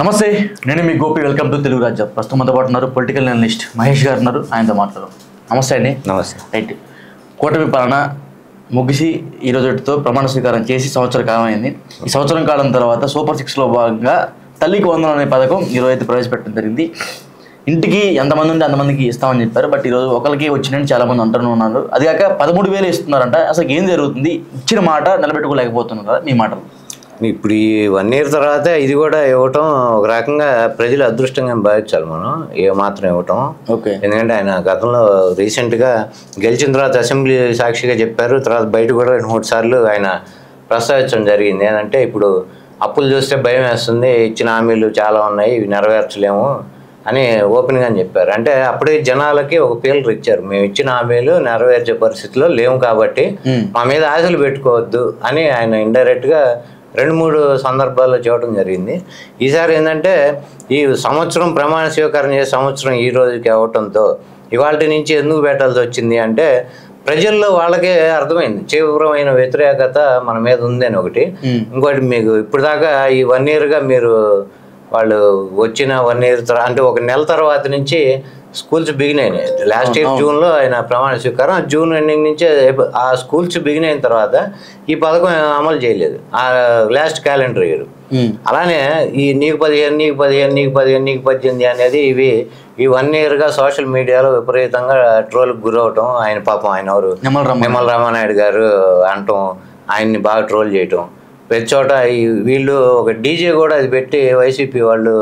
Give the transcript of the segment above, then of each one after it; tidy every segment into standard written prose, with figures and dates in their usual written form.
నమస్తే, నేను మీ Gopi. Welcome to Telugu రాజ్యం. ప్రస్తుతం మనతో పాటు ఉన్నారు పొలిటికల్ అనలిస్ట్ మహేష్ గారు ఉన్నారు. ఆయనతో మాట్లాడదాం. నమస్తే అండి. నమస్తే. రైట్, కూటమి పాలన ముగిసి ఈ రోజుతో ప్రమాణ స్వీకారం చేసి సంవత్సర కాలం అయింది. ఈ సంవత్సరం కాలం తర్వాత సూపర్ 6లో భాగంగా తల్లికి వందనం అనే పథకం ఈరోజు అయితే ప్రవేశపెట్టడం జరిగింది. ఇంటికి ఎంతమంది ఉంటే అంతమందికి ఇస్తామని చెప్పారు. బట్ ఈరోజు ఒకరికి వచ్చినట్టు చాలా మంది అంటూనే ఉన్నారు. అది కాక 13,000 ఇస్తున్నారంట. అసలు ఏం జరుగుతుంది? ఇచ్చిన మాట నిలబెట్టుకోలేకపోతున్నారు కదా మీ మాటలు. ఇప్పుడు ఈ 1 year తర్వాత ఇది కూడా ఇవ్వటం ఒక రకంగా ప్రజల అదృష్టంగా భావించాలి మనం. ఏ మాత్రం ఇవ్వటం. ఓకే. ఎందుకంటే ఆయన గతంలో రీసెంట్గా గెలిచిన తర్వాత అసెంబ్లీ సాక్షిగా చెప్పారు. తర్వాత బయట కూడా 2-3 సార్లు ఆయన ప్రస్తావించడం జరిగింది. ఏంటంటే ఇప్పుడు అప్పులు చూస్తే భయం వేస్తుంది, ఇచ్చిన హామీలు చాలా ఉన్నాయి, ఇవి నెరవేర్చలేము అని ఓపెన్గా చెప్పారు. అంటే అప్పుడే జనాలకి ఒక పేర్లు ఇచ్చారు, మేము ఇచ్చిన హామీలు నెరవేర్చే పరిస్థితిలో లేవు కాబట్టి మా మీద ఆశలు పెట్టుకోవద్దు అని ఆయన ఇండైరెక్ట్గా 2-3 సందర్భాల్లో చూడటం జరిగింది. ఈసారి ఏంటంటే ఈ సంవత్సరం ప్రమాణ స్వీకారం చేసే సంవత్సరం ఈ రోజుకి అవ్వటంతో ఇవాళ నుంచి ఎందుకు పెట్టాల్సి వచ్చింది అంటే ప్రజల్లో వాళ్ళకే అర్థమైంది తీవ్రమైన వ్యతిరేకత మన మీద ఉందని ఒకటి. ఇంకోటి, మీకు ఇప్పుడు దాకా ఈ 1 yearగా మీరు వాళ్ళు వచ్చిన 1 year అంటే ఒక నెల తర్వాత నుంచి స్కూల్స్ బిగిన్ అయినాయి. లాస్ట్ ఇయర్ జూన్లో ఆయన ప్రమాణ స్వీకారం, జూన్ ఎండింగ్ నుంచే ఆ స్కూల్స్ బిగిన్ అయిన తర్వాత ఈ పథకం అమలు చేయలేదు ఆ లాస్ట్ క్యాలెండర్ ఇయర్. అలానే ఈ నీకు 15 నీకు 15 నీకు 15 నీకు 18 అనేది ఇవి ఈ 1 yearగా సోషల్ మీడియాలో విపరీతంగా ట్రోల్కి గురవటం. ఆయన పాపం ఆయన ఎవరు నిమ్మల రామానాయుడు గారు అంటాం, ఆయన్ని బాగా ట్రోల్ చేయటం. ప్రతి చోట వీళ్ళు ఒక డీజే కూడా అది పెట్టి వైసీపీ వాళ్ళు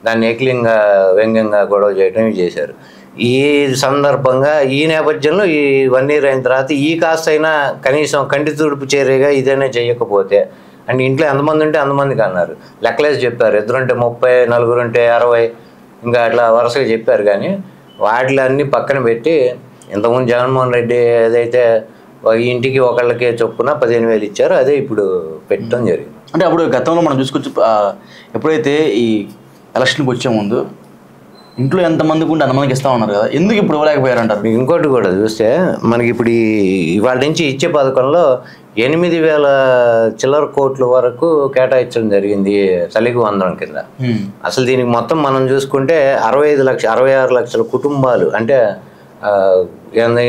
దాన్ని ఏకలింగా వ్యంగ్యంగా గొడవ చేయడం చేశారు. ఈ సందర్భంగా ఈ నేపథ్యంలో ఈ 1 year అయిన తర్వాత ఈ కాస్త అయినా కనీసం కంటి తుడుపు చేరేగా ఇదైనా చేయకపోతే, అంటే ఇంట్లో ఎంతమంది ఉంటే అంతమందికి అన్నారు, లెక్కలేసి చెప్పారు. 2 ఉంటే 30, 4 ఉంటే 60, ఇంకా అట్లా వరుసగా చెప్పారు. కానీ వాటిలో అన్నీ పక్కన పెట్టి ఇంతకుముందు జగన్మోహన్ రెడ్డి ఏదైతే ఇంటికి ఒకళ్ళకి చొప్పున 15,000 ఇచ్చారో అదే ఇప్పుడు పెట్టడం జరిగింది. అంటే అప్పుడు గతంలో మనం చూసుకొచ్చి ఎప్పుడైతే ఈ ఎలక్షన్కి వచ్చే ముందు ఇంట్లో ఎంతమందికి ఉంటే అంతమందికి ఇస్తా ఉన్నారు కదా, ఎందుకు ఇప్పుడు ఇవ్వలేకపోయారంటారు? మీకు ఇంకోటి కూడా చూస్తే మనకి ఇప్పుడు ఇవాళ నుంచి ఇచ్చే పథకంలో 8,000 చిల్లర కోట్ల వరకు కేటాయించడం జరిగింది తల్లికి వందనం కింద. అసలు దీనికి మొత్తం మనం చూసుకుంటే 66 లక్షల కుటుంబాలు, అంటే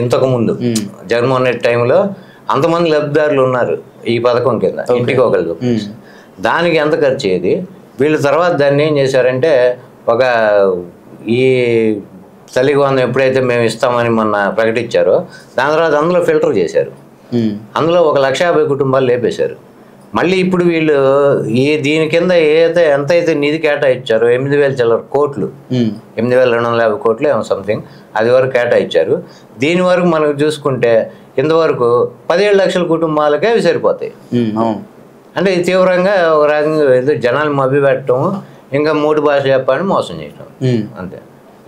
ఇంతకుముందు జగన్మోహన్ రెడ్డి టైంలో అంతమంది లబ్ధిదారులు ఉన్నారు ఈ పథకం కింద, ఇంటికి ఒకళ్ళు. దానికి ఎంత ఖర్చు అయ్యేది? వీళ్ళ తర్వాత దాన్ని ఏం చేశారంటే ఒక ఈ తల్లికి వందనం ఎప్పుడైతే మేము ఇస్తామని మొన్న ప్రకటించారో దాని తర్వాత అందులో ఫిల్టర్ చేశారు. అందులో 1,50,000 కుటుంబాలు లేపేశారు. మళ్ళీ ఇప్పుడు వీళ్ళు దీని కింద ఎంతైతే నిధి కేటాయించారో 8,000 చిల్లర కోట్లు, 8,250 కోట్లు ఏమో సంథింగ్, అది వరకు కేటాయించారు. దీని వరకు మనకు చూసుకుంటే ఇంతవరకు 17 లక్షల కుటుంబాలకే అవి సరిపోతాయి. అంటే ఇది తీవ్రంగా ఒక రకంగా ఏదో జనాలు మభ్యపెట్టడం, ఇంకా 3 భాషలు చెప్పని మోసం చేయటం, అంతే.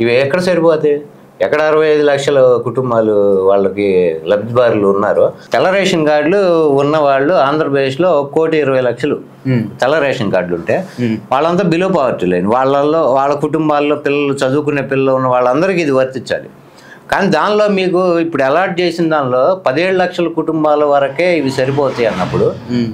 ఇవి ఎక్కడ సరిపోతాయి? ఎక్కడ 65 లక్షల కుటుంబాలు వాళ్ళకి లబ్ధిదారులు ఉన్నారో. తెల్ల రేషన్ కార్డులు ఉన్న వాళ్ళు ఆంధ్రప్రదేశ్లో 1,20,00,000 తెల్ల రేషన్ కార్డులు ఉంటే వాళ్ళంతా బిలో పావర్టీ లైన్. వాళ్ళ కుటుంబాల్లో పిల్లలు, చదువుకునే పిల్లలు ఉన్న వాళ్ళందరికీ ఇది వర్తించాలి. కానీ దానిలో మీకు ఇప్పుడు అలాట్ చేసిన దానిలో 17 లక్షల కుటుంబాల వరకే ఇవి సరిపోతాయి అన్నప్పుడు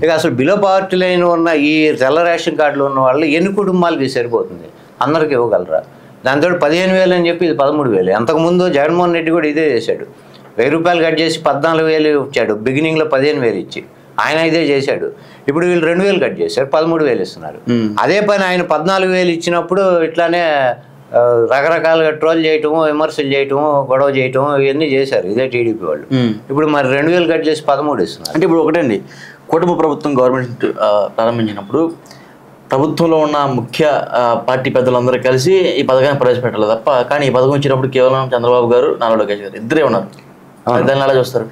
ఇక అసలు బిలో పావర్టీ లైన్ ఉన్న ఈ తెల్ల రేషన్ కార్డులు ఉన్న వాళ్ళు ఎన్ని కుటుంబాలకి ఇది సరిపోతుంది? అందరికి ఇవ్వగలరా? దాంతో 15,000 అని చెప్పి ఇది 13,000. అంతకుముందు జగన్మోహన్ రెడ్డి కూడా ఇదే చేశాడు. 1,000 రూపాయలు కట్ చేసి 14,000 ఇచ్చాడు. బిగినింగ్లో 15,000 ఇచ్చి ఆయన ఇదే చేశాడు. ఇప్పుడు వీళ్ళు 2,000 కట్ చేశారు, 13,000 ఇస్తున్నారు. అదే పని ఆయన 14,000 ఇచ్చినప్పుడు ఇట్లానే రకరకాలుగా ట్రోల్ చేయటము, విమర్శలు చేయటము, గొడవ చేయటము, ఇవన్నీ చేశారు ఇదే టీడీపీ వాళ్ళు. ఇప్పుడు మరి 2,000 కట్ చేసి 13 ఇస్తున్నారు. అంటే ఇప్పుడు ఒకటండి, కుటుంబ ప్రభుత్వం గవర్నమెంట్ ప్రారంభించినప్పుడు ప్రభుత్వంలో ఉన్న ముఖ్య పార్టీ పెద్దలందరూ కలిసి ఈ పథకాన్ని ప్రవేశపెట్టాలి తప్ప, కానీ ఈ పథకం వచ్చినప్పుడు కేవలం చంద్రబాబు గారు, నారా లోకేష్ గారు ఇద్దరే ఉన్నారు. దాన్ని ఎలా చూస్తారు?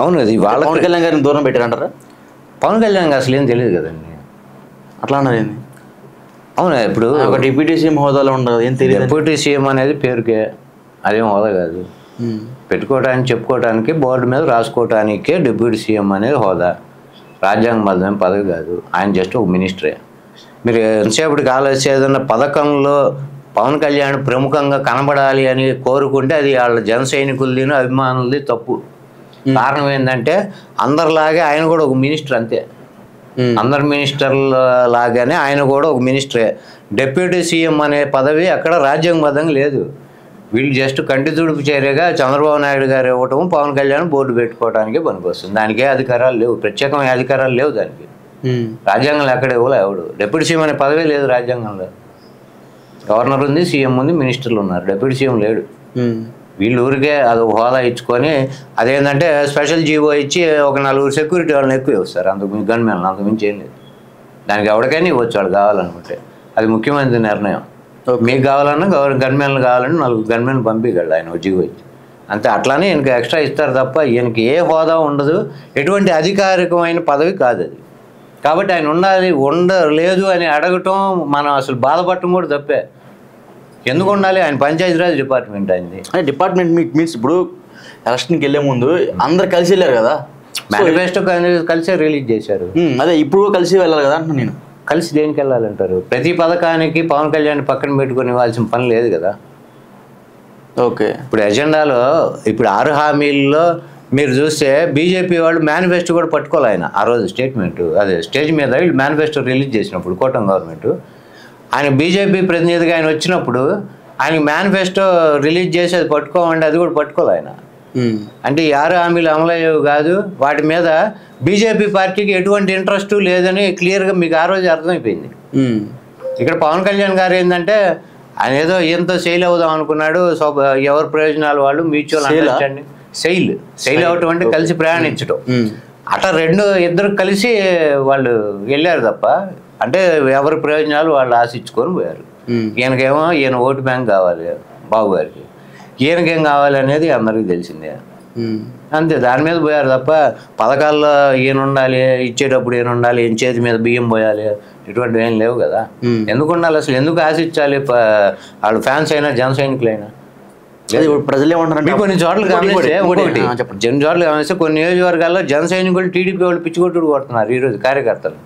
అవును, అది వాళ్ళ పవన్ కళ్యాణ్ గారిని దూరం పెట్టారంటారా? పవన్ కళ్యాణ్ అసలు ఏం తెలియదు కదండి. అట్లా అన్నారు ఏంది? అవునా, ఇప్పుడు ఒక డిప్యూటీ సీఎం హోదాలో ఉండదు, ఏం తెలియదు. డిప్యూటీ సీఎం అనేది పేరుకే, అదేం హోదా కాదు. పెట్టుకోవడానికి, చెప్పుకోవడానికి, బోర్డు మీద రాసుకోవటానికే డిప్యూటీ సీఎం అనేది హోదా, రాజ్యాంగబద్ధమైన పదవి కాదు. ఆయన జస్ట్ ఒక మినిస్టరే. మీరు ఎంతసేపటికి ఆలోచించి ఏదన్నా పథకంలో పవన్ కళ్యాణ్ ప్రముఖంగా కనబడాలి అని కోరుకుంటే అది వాళ్ళ జన సైనికులది, అభిమానులది తప్పు. కారణం ఏంటంటే అందరిలాగే ఆయన కూడా ఒక మినిస్టర్, అంతే. అందరు మినిస్టర్ల లాగానే ఆయన కూడా ఒక మినిస్టరే. డిప్యూటీ సీఎం అనే పదవి అక్కడ రాజ్యాంగబద్ధంగా లేదు. వీళ్ళు జస్ట్ కంటి తుడుపు చర్యగా చంద్రబాబు నాయుడు గారు ఇవ్వటం, పవన్ కళ్యాణ్ బోర్డు పెట్టుకోవడానికి పనికొస్తుంది. దానికే అధికారాలు లేవు, ప్రత్యేకమైన అధికారాలు లేవు దానికి. రాజ్యాంగంలో ఎక్కడ ఇవ్వలే ఎవడు. డిప్యూటీ సీఎం అనే పదవే లేదు రాజ్యాంగంలో. గవర్నర్ ఉంది, సీఎం ఉంది, మినిస్టర్లు ఉన్నారు, డిప్యూటీ సీఎం లేడు. వీళ్ళు ఊరికే అది హోదా ఇచ్చుకొని అదేంటంటే స్పెషల్ జీవో ఇచ్చి ఒక 4 సెక్యూరిటీ వాళ్ళని ఎక్కువ ఇస్తారు, అంతకు గన్మెన్లు, అంతకుమించి ఏం లేదు. దానికి ఎవరికైనా ఇవ్వచ్చు వాళ్ళు కావాలనుకుంటే. అది ముఖ్యమంత్రి నిర్ణయం. మీకు కావాలన్నా గన్మెన్లు కావాలని 4 గన్మెన్లు పంపించాడు ఆయన జీవో ఇచ్చి, అంతే. అట్లానే ఈయనకి ఎక్స్ట్రా ఇస్తారు తప్ప ఈయనకి ఏ హోదా ఉండదు, ఎటువంటి అధికారికమైన పదవి కాదు అది. కాబట్టి ఆయన ఉండలేదు అని అడగటం, మనం అసలు బాధపడటం కూడా తప్పే. ఎందుకు ఉండాలి? ఆయన పంచాయతీరాజ్ డిపార్ట్మెంట్ అయింది. డిపార్ట్మెంట్ మీన్స్ ఇప్పుడు ఎలక్షన్కి వెళ్ళే ముందు అందరు కలిసి వెళ్ళారు కదా, మేనిఫెస్టో కలిసే రిలీజ్ చేశారు. అదే ఇప్పుడు కలిసి వెళ్ళాలి కదా అంటున్నా నేను. కలిసి దేనికి వెళ్ళాలంటారు? ప్రతి పథకానికి పవన్ కళ్యాణ్ పక్కన పెట్టుకుని ఇవ్వాల్సిన పని లేదు కదా. ఓకే, ఇప్పుడు ఎజెండాలో ఇప్పుడు 6 హామీల్లో మీరు చూస్తే బీజేపీ వాళ్ళు మేనిఫెస్టో కూడా పట్టుకోవాలి. ఆయన ఆ రోజు స్టేట్మెంట్ అదే స్టేజ్ మీద వీళ్ళు మేనిఫెస్టో రిలీజ్ చేసినప్పుడు కూటమి గవర్నమెంట్, ఆయన బీజేపీ ప్రతినిధిగా ఆయన వచ్చినప్పుడు ఆయన మేనిఫెస్టో రిలీజ్ చేసి అది పట్టుకోమండి, అది కూడా పట్టుకోవాలి ఆయన. అంటే ఈ 6 హామీలు అమలయ్యేవి కాదు, వాటి మీద బీజేపీ పార్టీకి ఎటువంటి ఇంట్రెస్ట్ లేదని క్లియర్గా మీకు ఆ రోజు అర్థమైపోయింది. ఇక్కడ పవన్ కళ్యాణ్ గారు ఏంటంటే ఆయన ఏదో ఎంతో సెయిల్ అవుదాం అనుకున్నాడు. ఎవరి ప్రయోజనాలు వాళ్ళు మ్యూచువల్ అండర్స్టాండింగ్. సెయిల్ అవటం అంటే కలిసి ప్రయాణించడం. అట్లా ఇద్దరు కలిసి వాళ్ళు వెళ్ళారు తప్ప, అంటే ఎవరి ప్రయోజనాలు వాళ్ళు ఆశించుకొని పోయారు. ఈయనకేమో ఈయన ఓటు బ్యాంక్ కావాలి బాబు గారికి, ఈయనకేం కావాలి అనేది అందరికీ తెలిసిందే. అంతే, దాని మీద పోయారు తప్ప పథకాల్లో ఈయన ఉండాలి, ఇచ్చేటప్పుడు ఈయన ఉండాలి, ఈయన చేతి మీద బియ్యం పోయాలి, ఇటువంటివి ఏం లేవు కదా. ఎందుకు ఉండాలి అసలు? ఎందుకు ఆశించాలి? వాళ్ళు ఫ్యాన్స్ అయినా జన సైనికులైనా. ప్రజలు ఏమంటారు? కొన్ని చోట్ల గమనిస్తే కొన్ని నియోజకవర్గాల్లో జన సైనికులు టీడీపీ వాళ్ళు పిచ్చికొట్టుడు కొడుతున్నారు ఈరోజు కార్యకర్తలు.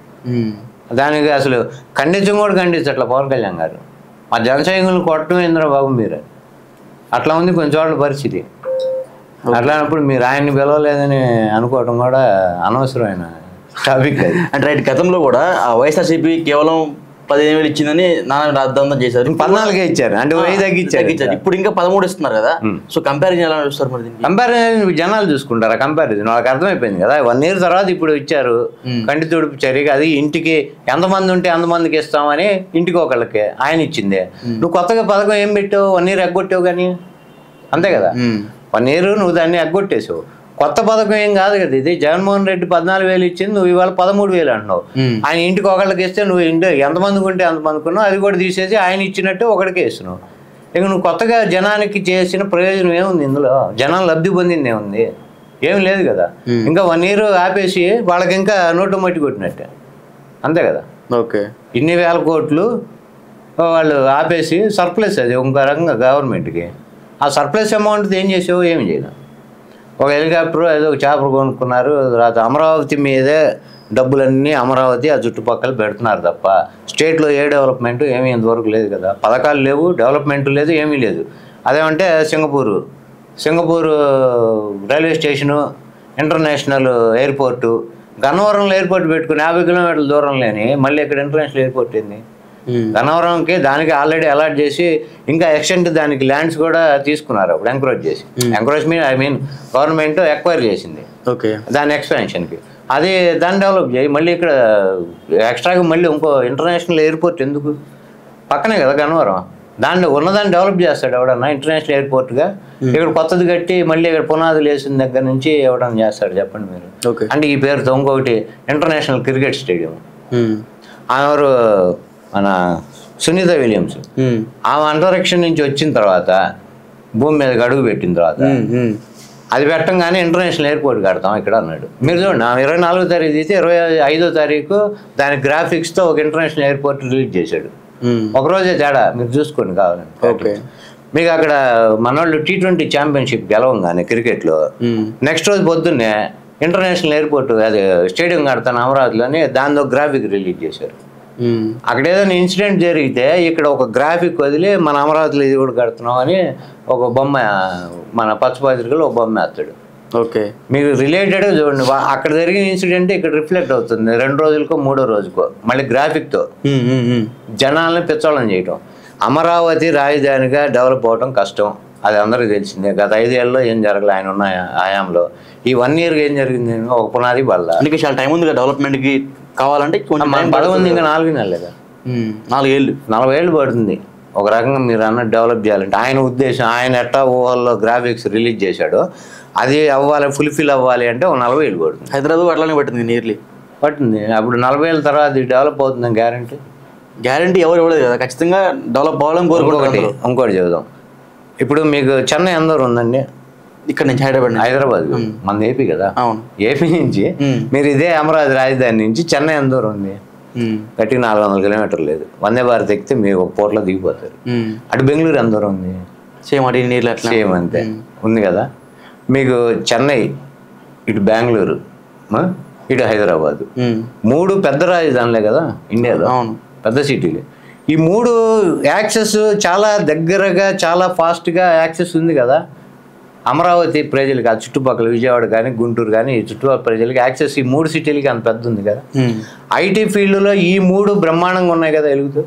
దానికి అసలు ఖండించడం కూడా ఖండించట్ల పవన్ కళ్యాణ్ గారు. మా జన సైనికులను కొట్టడం ఏంద్రా బాబు మీరు, అట్లా ఉంది కొన్ని చోట్ల పరిస్థితి. అట్లానప్పుడు మీరు ఆయన్ని పిలవలేదని అనుకోవడం కూడా అనవసరమైన టాపిక్ అది. అంటే రైట్, గతంలో కూడా వైఎస్ఆర్సీపీ కేవలం 15,000 ఇచ్చిందని నాన్న రాద్దాంతం చేశారు, 14 ఇచ్చారు, అంటే 1000 తగ్గించారు. ఇప్పుడు ఇంకా 13 ఇస్తున్నారు కదా. సో కంపారిజన్ ఎలా చూస్తారు మరి? కంపారిజన్ జనాలు చూసుకుంటారా? కంపారిజన్ వాళ్ళకి అర్థమైపోయింది కదా. 1 year తర్వాత ఇప్పుడు ఇచ్చారు కంటి తుడుపు చర్యగా. అది ఇంటికి ఎంతమంది ఉంటే అంతమందికి ఇస్తామని ఇంటికి ఒకళ్ళకి ఆయన ఇచ్చిందే. నువ్వు కొత్తగా పథకం ఏం పెట్టావు? 1 year ఎగ్గొట్టావు కానీ, అంతే కదా. 1 year నువ్వు దాన్ని ఎగ్గొట్టేసావు. కొత్త పథకం ఏం కాదు కదా ఇది. జగన్మోహన్ రెడ్డి 14,000 ఇచ్చింది, నువ్వు ఇవాళ 13,000 అంటున్నావు. ఆయన ఇంటికి ఒకళ్ళకి ఇస్తే నువ్వు ఎంతమందికి ఉంటే అంతమందికి ఉన్నావు, అది కూడా తీసేసి ఆయన ఇచ్చినట్టు ఒకడికే ఇస్తున్నావు. ఇక నువ్వు కొత్తగా జనానికి చేసిన ప్రయోజనం ఏముంది ఇందులో? జనం లబ్ధి పొందింది ఏముంది? ఏం లేదు కదా. ఇంకా 1 year ఆపేసి వాళ్ళకి ఇంకా నోటు మట్టి కొట్టినట్టే, అంతే కదా. ఓకే, ఇన్ని వేల కోట్లు వాళ్ళు ఆపేసి సర్ప్లస్, అది ఇంకో రకంగా గవర్నమెంట్కి. ఆ సర్ప్లస్ అమౌంట్ ఏం చేసావు? ఏమి చేయను. ఒక హెలికాప్టర్ ఏదో ఒక చేపలు కొనుక్కున్నారు. తర్వాత అమరావతి మీదే డబ్బులన్నీ అమరావతి ఆ చుట్టుపక్కల పెడుతున్నారు తప్ప స్టేట్లో ఏ డెవలప్మెంట్ ఏమీ ఇంతవరకు లేదు కదా. పథకాలు లేవు, డెవలప్మెంట్ లేదు, ఏమీ లేదు. అదేమంటే Singapore railway station, international airport, గన్నవరంలో ఎయిర్పోర్ట్ పెట్టుకుని 50 kilometers దూరం లేని మళ్ళీ ఇక్కడ ఇంటర్నేషనల్ ఎయిర్పోర్ట్ ఏంది? గన్నవరంకి దానికి ఆల్రెడీ అలాట్ చేసి ఇంకా ఎక్స్టెంట్ దానికి ల్యాండ్స్ కూడా తీసుకున్నారు అప్పుడు encouragement I mean government acquire చేసింది. ఓకే, దాని ఎక్స్పాన్షన్కి. అది దాన్ని డెవలప్ చేయి. మళ్ళీ ఇక్కడ ఎక్స్ట్రాగా మళ్ళీ ఇంకో ఇంటర్నేషనల్ ఎయిర్పోర్ట్ ఎందుకు? పక్కనే కదా గన్నవరం. ఉన్నదాన్ని డెవలప్ చేస్తాడు ఎవడన్నా ఇంటర్నేషనల్ ఎయిర్పోర్ట్గా. ఇక్కడ కొత్తది కట్టి మళ్ళీ ఇక్కడ పునాదులు వేసిన దగ్గర నుంచి ఎవడన్నా చేస్తాడు చెప్పండి మీరు? అంటే ఈ పేరుతో ఇంకొకటి ఇంటర్నేషనల్ క్రికెట్ స్టేడియం. ఎవరు మన సునీత విలియమ్స్, ఆమె అంతరిక్ష నుంచి వచ్చిన తర్వాత భూమి మీదకి అడుగు పెట్టిన తర్వాత అది పెట్టంగానే ఇంటర్నేషనల్ ఎయిర్పోర్ట్ కడతాం ఇక్కడ అన్నాడు. మీరు చూడండి, 24వ తారీఖు తీస్తే 25వ తారీఖు దాని గ్రాఫిక్స్తో ఒక ఇంటర్నేషనల్ ఎయిర్పోర్ట్ రిలీజ్ చేశాడు. ఒకరోజే తేడా, మీరు చూసుకోండి కావాలండి. ఓకే, మీకు అక్కడ మనోళ్ళు T20 ఛాంపియన్షిప్ గెలవంగానే క్రికెట్లో నెక్స్ట్ రోజు పొద్దున్నే ఇంటర్నేషనల్ ఎయిర్పోర్ట్ అది స్టేడియం కడతాను అమరావతిలోని, దానిలో గ్రాఫిక్ రిలీజ్ చేశారు. అక్కడ ఏదైనా ఇన్సిడెంట్ జరిగితే ఇక్కడ ఒక గ్రాఫిక్ వదిలి మన అమరావతిలో ఇది కూడా కడుతున్నాం అని ఒక బొమ్మ, మన పచ్చపత్రికలో ఒక బొమ్మ వేస్తాడు. ఓకే. మీరు రిలేటెడ్గా చూడండి, అక్కడ జరిగిన ఇన్సిడెంట్ ఇక్కడ రిఫ్లెక్ట్ అవుతుంది 2 రోజులకో 3వ రోజుకో, మళ్ళీ గ్రాఫిక్తో జనాలను పిచ్చోళం చేయటం. అమరావతి రాజధానిగా డెవలప్ అవడం కష్టం, అది అందరికీ తెలిసిందే. గత 5 ఏళ్ళలో ఏం జరగలే ఆయన ఉన్న హయాంలో. ఈ 1 ఇయర్గా ఏం జరిగింది? ఒక పునాది వల్ల అందుకే చాలా టైం ఉంది డెవలప్మెంట్కి కావాలంటే. మన పదవుంది ఇంకా 4 నెలలేదా, 4 ఏళ్ళు 40 ఏళ్ళు పడుతుంది ఒక రకంగా మీరు అన్నట్టు డెవలప్ చేయాలంటే. ఆయన ఉద్దేశం, ఆయన ఎట్టా ఊహల్లో గ్రాఫిక్స్ రిలీజ్ చేశాడో అది అవ్వాలి, ఫుల్ఫిల్ అవ్వాలి అంటే ఒక 40 ఏళ్ళు పడుతుంది. హైదరాబాద్ అట్లానే పట్టింది, నియర్లీ పట్టింది. అప్పుడు 40 ఏళ్ళ తర్వాత ఇది డెవలప్ అవుతుందని గ్యారంటీ ఎవరు ఇవ్వలేదు కదా, ఖచ్చితంగా డెవలప్ అవ్వాలని కోరుకుంటారు. ఇంకోటి చెబుదాం, ఇప్పుడు మీకు చెన్నై ఎంత దూరం ఉందండి? ఇక్కడ నుంచి హైదరాబాద్ మన ఏపీ కదా. అవును. ఏపీ నుంచి మీరు ఇదే అమరావతి రాజధాని నుంచి చెన్నై ఎంత దూరం ఉంది? గట్టిగా 400 కిలోమీటర్లు లేదు. వందే భారత్ ఎక్కితే మీరు ఒక పూటలో దిగిపోతారు. అటు బెంగళూరు ఎంత దూరం ఉంది? సేమ్ అటు నీళ్ళు అట్లా సేమ్ అంతే ఉంది కదా. మీకు చెన్నై, ఇటు బెంగళూరు, ఇటు హైదరాబాద్, 3 పెద్ద రాజధానులే కదా ఇండియాలో. అవును, పెద్ద సిటీలు. ఈ 3 యాక్సెస్ చాలా దగ్గరగా, చాలా ఫాస్ట్గా యాక్సెస్ ఉంది కదా అమరావతి ప్రజలకి. ఆ చుట్టుపక్కల విజయవాడ కానీ గుంటూరు కానీ ఈ చుట్టుపక్కల ప్రజలకి యాక్సెస్ ఈ 3 సిటీలకి అంత పెద్ద ఉంది కదా. ఐటీ ఫీల్డ్లో ఈ 3 బ్రహ్మాండంగా ఉన్నాయి కదా వెలుగుతూ.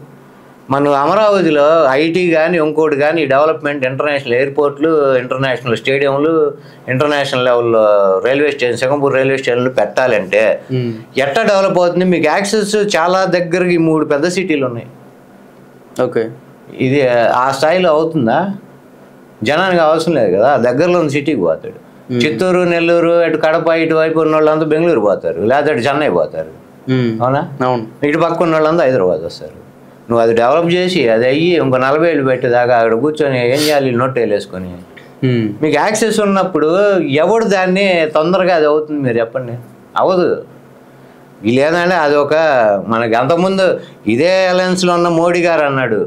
మన అమరావతిలో ఐటీ కానీ ఇంకోటి కానీ డెవలప్మెంట్, ఇంటర్నేషనల్ ఎయిర్పోర్ట్లు, ఇంటర్నేషనల్ స్టేడియంలు, ఇంటర్నేషనల్ లెవెల్లో రైల్వే స్టేషన్, సింగపూర్ రైల్వే స్టేషన్లు పెట్టాలంటే ఎట్లా డెవలప్ అవుతుంది? మీకు యాక్సెస్ చాలా దగ్గరకి 3 పెద్ద సిటీలు ఉన్నాయి. ఓకే, ఇది ఆ స్థాయిలో అవుతుందా? జనానికి అవసరం లేదు కదా, దగ్గరలో ఉన్న సిటీకి పోతాడు. చిత్తూరు, నెల్లూరు, ఇటు కడప ఇటువైపు ఉన్న వాళ్ళంతా బెంగళూరు పోతారు, లేకపోతే చెన్నై పోతారు. అవునా? అవును. ఇటు పక్క ఉన్న వాళ్ళంతా హైదరాబాద్ వస్తారు. నువ్వు అది డెవలప్ చేసి అది అయ్యి ఇంకో 40 ఏళ్ళు పెట్టేదాకా అక్కడ కూర్చొని ఏం చేయాలి? నోట్ వేసుకొని మీకు యాక్సెస్ ఉన్నప్పుడు ఎవడు దాన్ని తొందరగా అది అవుతుంది? మీరు చెప్పండి. అవ్వదు. లేదంటే అది ఒక మనకి అంతకుముందు ఇదే అలయన్స్లో ఉన్న మోడీ గారు అన్నాడు,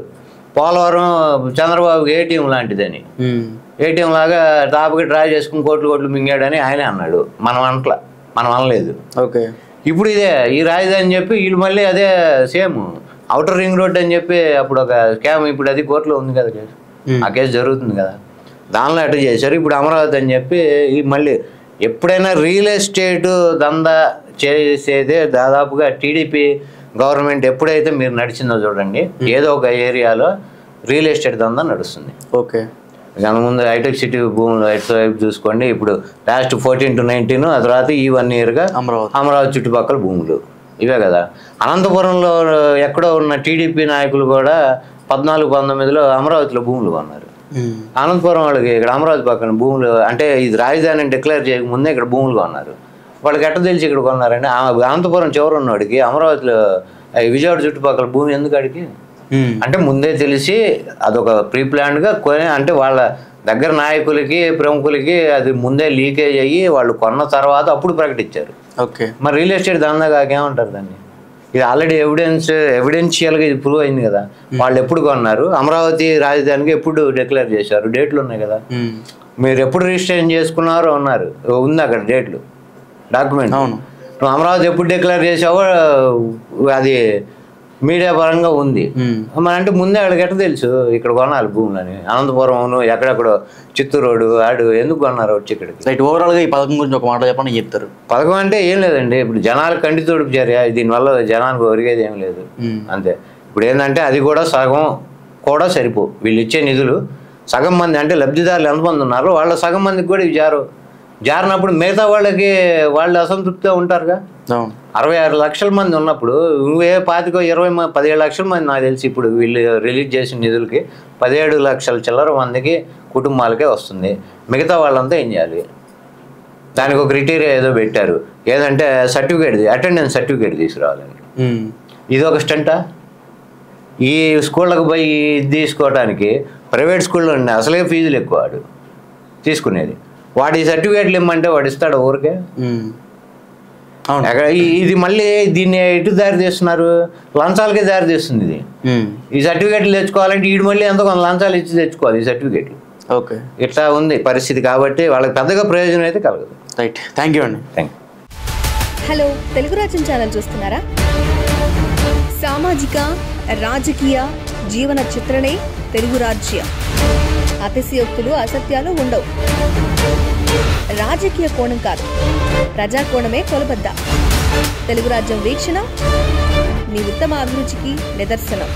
పోలవరం చంద్రబాబుకి ఏటీఎం లాంటిదని. ఏటీఎం లాగా టాప్కి డ్రా చేసుకుని కోట్లు మింగాడని ఆయనే అన్నాడు. మనం అనలేదు. ఓకే. ఇప్పుడు ఇదే ఈ రాజధాని చెప్పి వీళ్ళు మళ్ళీ అదే సేమ్ ఔటర్ రింగ్ రోడ్ అని చెప్పి అప్పుడు ఒక స్కామ్, ఇప్పుడు అది కోర్టులో ఉంది కదా కేసు. ఆ కేసు జరుగుతుంది కదా, దానిలో అట్లా చేశారు. ఇప్పుడు అమరావతి అని చెప్పి మళ్ళీ ఎప్పుడైనా రియల్ ఎస్టేట్ దందా చేసేదే దాదాపుగా టీడీపీ గవర్నమెంట్ ఎప్పుడైతే మీరు నడిచిందో చూడండి, ఏదో ఒక ఏరియాలో రియల్ ఎస్టేట్ దందా నడుస్తుంది. ఓకే. దాని ముందు హైటెక్ సిటీ భూములు వైపు చూసుకోండి, ఇప్పుడు లాస్ట్ 14 to 19, ఆ తర్వాత ఈ 1 ఇయర్గా అమరావతి చుట్టుపక్కల భూములు ఇవే కదా. అనంతపురంలో ఎక్కడో ఉన్న టీడీపీ నాయకులు కూడా 14-19లో అమరావతిలో భూములు కొన్నారు. అనంతపురం వాళ్ళకి ఇక్కడ అమరావతి పక్కన భూములు, అంటే ఇది రాజధాని డిక్లేర్ చేయకముందే ఇక్కడ భూములు కొన్నారు. వాళ్ళకి ఎట్ట తెలిసి ఇక్కడ కొన్నారండి? అనంతపురం చివరి ఉన్నవాడికి అమరావతిలో విజయవాడ చుట్టుపక్కల భూమి ఎందుకు అడిగి? అంటే ముందే తెలిసి అదొక ప్రీ ప్లాన్డ్గా కొని, అంటే వాళ్ళ దగ్గర నాయకులకి ప్రముఖులకి అది ముందే లీకేజ్ అయ్యి వాళ్ళు కొన్న తర్వాత అప్పుడు ప్రకటించారు. ఓకే. మరి రియల్ ఎస్టేట్ దందా ఏమంటారు దాన్ని? ఇది ఆల్రెడీ ఎవిడెన్షియల్గా ఇది ప్రూవ్ అయింది కదా. వాళ్ళు ఎప్పుడు కొన్నారు, అమరావతి రాజధానికి ఎప్పుడు డిక్లేర్ చేశారు, డేట్లు ఉన్నాయి కదా. మీరు ఎప్పుడు రిజిస్ట్రేషన్ చేసుకున్నారో ఉంది అక్కడ డేట్లు, డాక్యుమెంట్. అవును. నువ్వు అమరావతి ఎప్పుడు డిక్లేర్ చేసావో అది మీడియా పరంగా ఉంది. మన అంటే ముందే వాళ్ళకి ఎట్లా తెలుసు ఇక్కడ కొనాలి భూములని? అనంతపురం ఎక్కడెక్కడో చిత్తూరు రోడ్డు ఆడు ఎందుకు కొన్నారు వచ్చి ఇక్కడికి? రైట్. ఓవరాల్గా ఈ పథకం గురించి ఒక మాట చెప్పండి చెప్తారు. పథకం అంటే ఏం లేదండి, ఇప్పుడు జనాలు కంటి తోడుపు చర్య, దీనివల్ల జనానికి ఒరిగేది ఏం లేదు అంతే. ఇప్పుడు ఏంటంటే అది కూడా సగం కూడా సరిపో, వీళ్ళు ఇచ్చే నిధులు సగం మంది, అంటే లబ్ధిదారులు ఎంతమంది ఉన్నారో వాళ్ళ సగం మందికి కూడా ఇవి జారినప్పుడు మిగతా వాళ్ళకి వాళ్ళు అసంతృప్తిగా ఉంటారుగా. 66 లక్షల మంది ఉన్నప్పుడు నువ్వే 17 లక్షల మంది నాకు తెలిసి ఇప్పుడు వీళ్ళు రిలీజ్ చేసిన నిధులకి 17 లక్షల చిల్లర మందికి కుటుంబాలకే వస్తుంది. మిగతా వాళ్ళంతా ఏం చేయాలి? దానికి ఒక క్రైటీరియా ఏదో పెట్టారు, ఏదంటే అటెండెన్స్ సర్టిఫికేట్ తీసుకురావాలని. ఇది ఒక స్టంటా? ఈ స్కూళ్ళకు పోయి తీసుకోవడానికి ప్రైవేట్ స్కూల్లో అసలే ఫీజులు ఎక్కువ వాడు తీసుకునేది. వాడి సర్టిఫికేట్లు ఇమ్మంటే వాడు ఇస్తాడు ఊరికే? ఇది మళ్ళీ దీన్ని ఎటు దారి తీస్తున్నారు? లంచాలకే దారి తీస్తుంది ఇది. ఈ సర్టిఫికేట్లు తెచ్చుకోవాలంటే వీడు మళ్ళీ ఎంతో కొంత లంచాలు ఇచ్చి తెచ్చుకోవాలి ఈ సర్టిఫికేట్లు. ఓకే. ఇట్లా ఉంది పరిస్థితి. కాబట్టి వాళ్ళకి పెద్దగా ప్రయోజనం అయితే కలగదు. రైట్. థ్యాంక్ యూ అండి. Thank you. హలో, తెలుగు రాజ్యం ఛానల్ చూస్తున్నారా? సామాజిక, రాజకీయ, జీవన చిత్రణే తెలుగు రాజ్యం. అతిశయోక్తులు, అసత్యాలు ఉండవు. రాజకీయ కోణం కాదు, ప్రజా కోణమే కొలబద్ద. తెలుగు రాజ్యం వీక్షణ మీ ఉత్తమ అభిరుచికి నిదర్శనం.